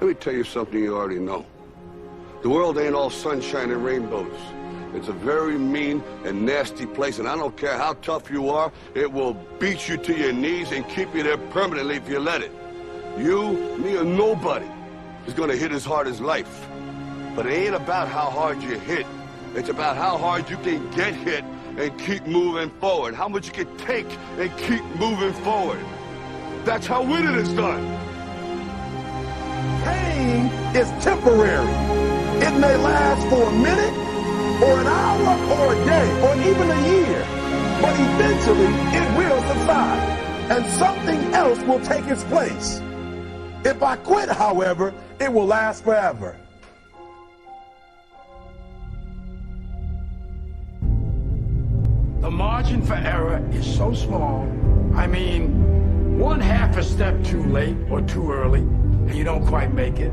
Let me tell you something you already know. The world ain't all sunshine and rainbows. It's a very mean and nasty place, and I don't care how tough you are, it will beat you to your knees and keep you there permanently if you let it. You, me, or nobody is gonna hit as hard as life. But it ain't about how hard you hit. It's about how hard you can get hit and keep moving forward. How much you can take and keep moving forward. That's how winning is done. Pain is temporary. It may last for a minute, or an hour, or a day, or even a year. But eventually, it will subside, and something else will take its place. If I quit, however, it will last forever. The margin for error is so small. I mean, 1/2 a step too late or too early, and you don't quite make it.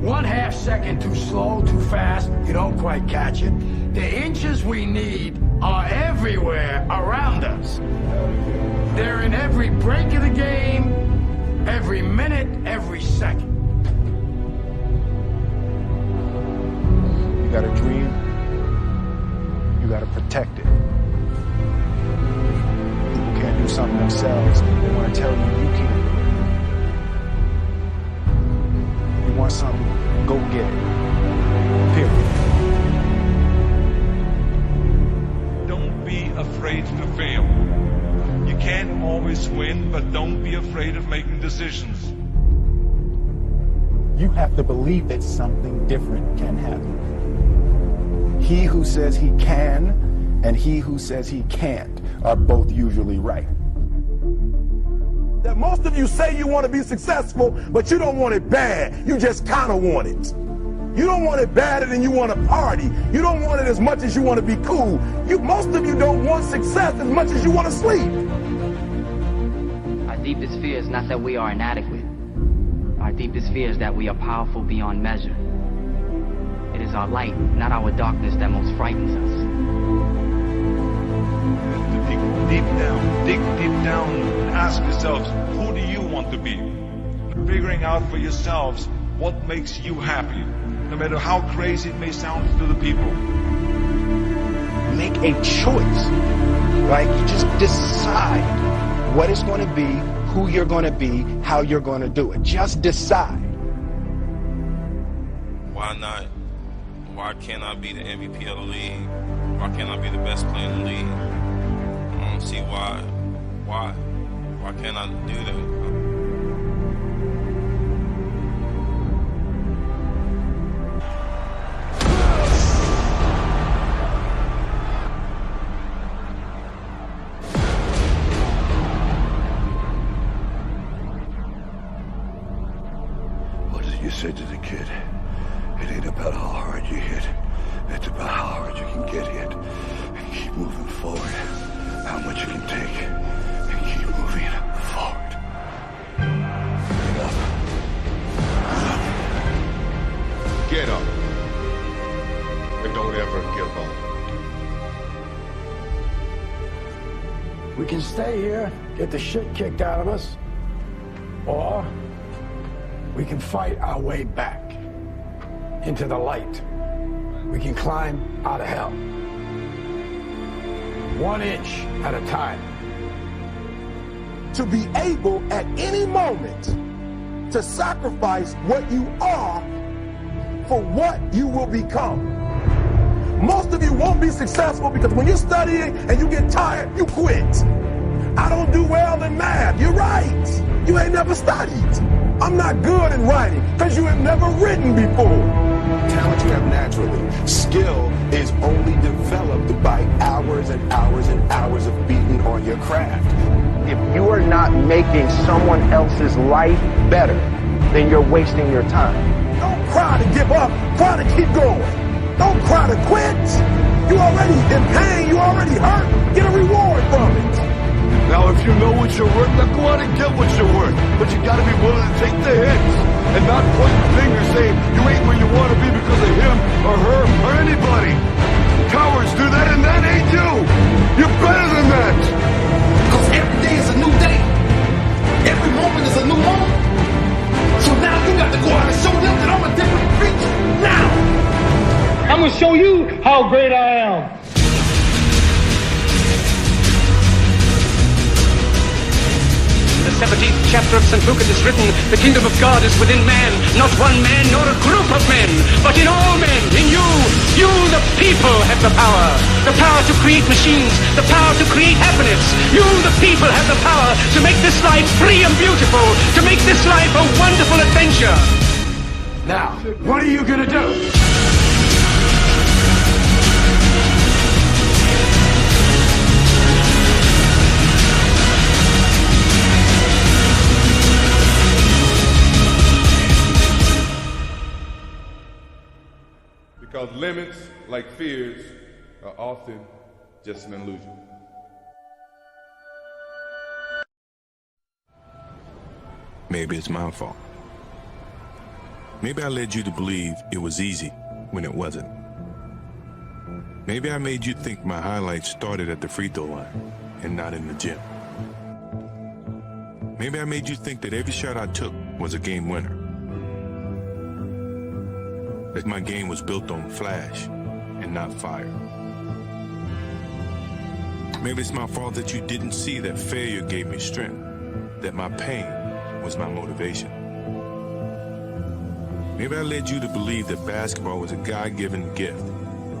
1/2 second too slow, too fast, you don't quite catch it. The inches we need are everywhere around us. They're in every break of the game, every minute, every second. You got a dream, you got to protect it. People can't do something themselves, they want to tell you you can't do it. You want something, go get it. Period. Don't be afraid to fail. You can't always win, but don't be afraid of making decisions. You have to believe that something different can happen. He who says he can and he who says he can't are both usually right. That most of you say you want to be successful, but you don't want it bad. You just kind of want it. You don't want it badder than you want to party. You don't want it as much as you want to be cool. Most of you don't want success as much as you want to sleep. Our deepest fear is not that we are inadequate. Our deepest fear is that we are powerful beyond measure. It is our light, not our darkness, that most frightens us. Dig deep down and ask yourselves, who do you want to be? Figuring out for yourselves what makes you happy, no matter how crazy it may sound to the people. Make a choice. Like, you just decide what it's going to be, who you're going to be, how you're going to do it. Just decide. Why not? Why can't I be the MVP of the league? Why can't I be the best player in the league? I don't see why. Why can't I do that? What did you say to the kid? It ain't about how hard you hit. It's about how hard you can get hit and keep moving forward. How much you can take and keep moving forward. Get up. Get up. And don't ever give up. We can stay here, get the shit kicked out of us, or we can fight our way back into the light. We can climb out of hell. 1 inch at a time. To be able at any moment to sacrifice what you are for what you will become. Most of you won't be successful because when you're studying and you get tired, you quit. I don't do well in math. You're right. You ain't never studied. I'm not good in writing because you have never written before. Talent you have naturally. Skill is only developed by hours and hours and hours of beating on your craft. If you are not making someone else's life better, then you're wasting your time. Don't cry to give up. Cry to keep going. Don't cry to quit. You already in pain. You already hurt. Get a reward from it. Now, if you know what you're worth, now go out and get what you're worth. But you gotta be willing to take the hits and not point the finger saying you ain't where you want to be because of him or her or anybody. Cowards do that and that ain't you. You're better than that. Because every day is a new day. Every moment is a new moment. So now you got to go out and show them will show you how great I am. In the 17th chapter of St. Luke it is written, the kingdom of God is within man, not one man nor a group of men, but in all men, in you. You, the people, have the power to create machines, the power to create happiness. You, the people, have the power to make this life free and beautiful, to make this life a wonderful adventure. Now, what are you gonna do? Because limits, like fears, are often just an illusion. Maybe it's my fault. Maybe I led you to believe it was easy when it wasn't. Maybe I made you think my highlights started at the free throw line and not in the gym. Maybe I made you think that every shot I took was a game winner. That my game was built on flash and not fire. Maybe it's my fault that you didn't see that failure gave me strength, that my pain was my motivation. Maybe I led you to believe that basketball was a God-given gift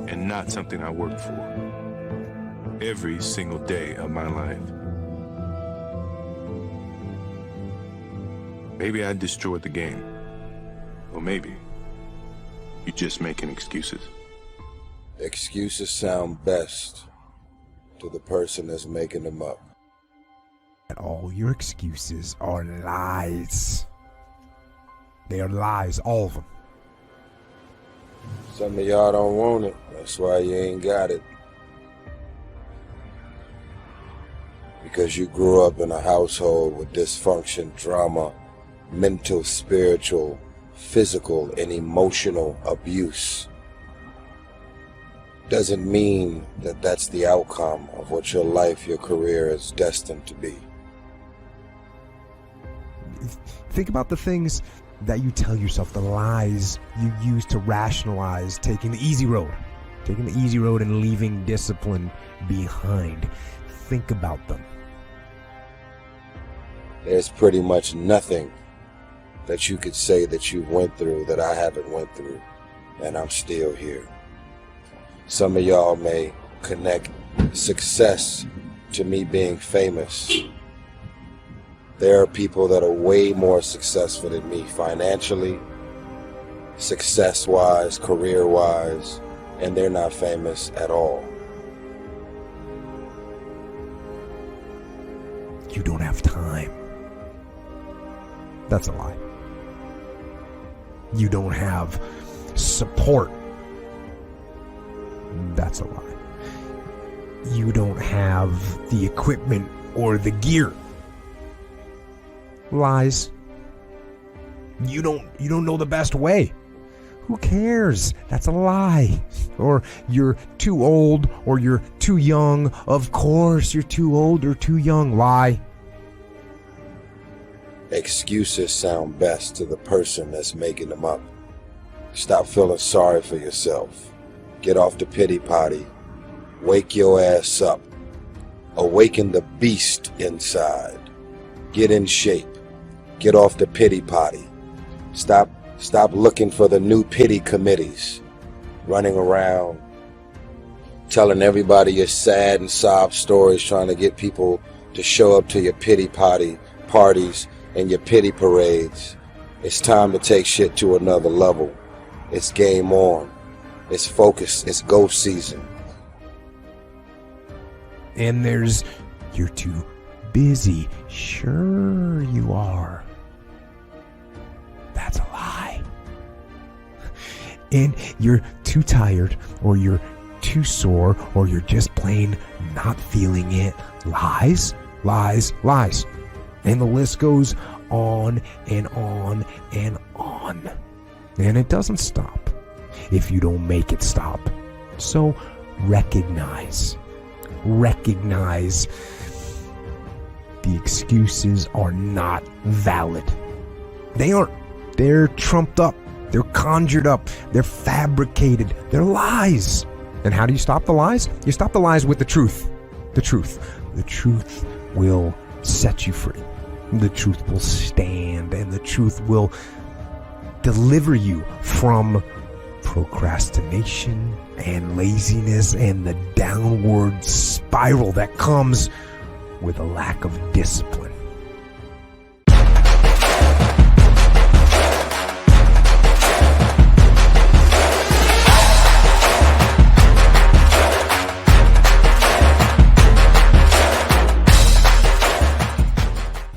and not something I worked for every single day of my life. Maybe I destroyed the game, or maybe you're just making excuses. Excuses sound best to the person that's making them up. All your excuses are lies. They are lies, all of them. Some of y'all don't want it. That's why you ain't got it. Because you grew up in a household with dysfunction, drama, mental, spiritual, physical, and emotional abuse. Doesn't mean that that's the outcome of what your life, your career is destined to be. Think about the things that you tell yourself, the lies you use to rationalize taking the easy road. Taking the easy road and leaving discipline behind. Think about them. There's pretty much nothing that you could say that you went through that I haven't went through, and I'm still here. Some of y'all may connect success to me being famous. There are people that are way more successful than me financially, success-wise, career-wise, and they're not famous at all. You don't have time. That's a lie. You don't have support. That's a lie. You don't have the equipment or the gear. Lies. You don't know the best way. Who cares? That's a lie. Or you're too old or you're too young. Of course you're too old or too young. Lie. Excuses sound best to the person that's making them up. Stop feeling sorry for yourself. Get off the pity potty. Wake your ass up. Awaken the beast inside. Get in shape. Get off the pity potty. Stop looking for the new pity committees. Running around telling everybody your sad and sob stories, trying to get people to show up to your pity potty parties and your pity parades. It's time to take shit to another level. It's game on. It's focus. It's go season. And there's, you're too busy. Sure you are. That's a lie. And you're too tired, or you're too sore, or you're just plain not feeling it. Lies, lies, lies. And the list goes on and on and on. And it doesn't stop if you don't make it stop. So recognize the excuses are not valid. They aren't. They're trumped up They're conjured up. They're fabricated. They're lies. And how do you stop the lies? You stop the lies with the truth. The truth. The truth will set you free. The truth will stand, and the truth will deliver you from procrastination and laziness and the downward spiral that comes with a lack of discipline.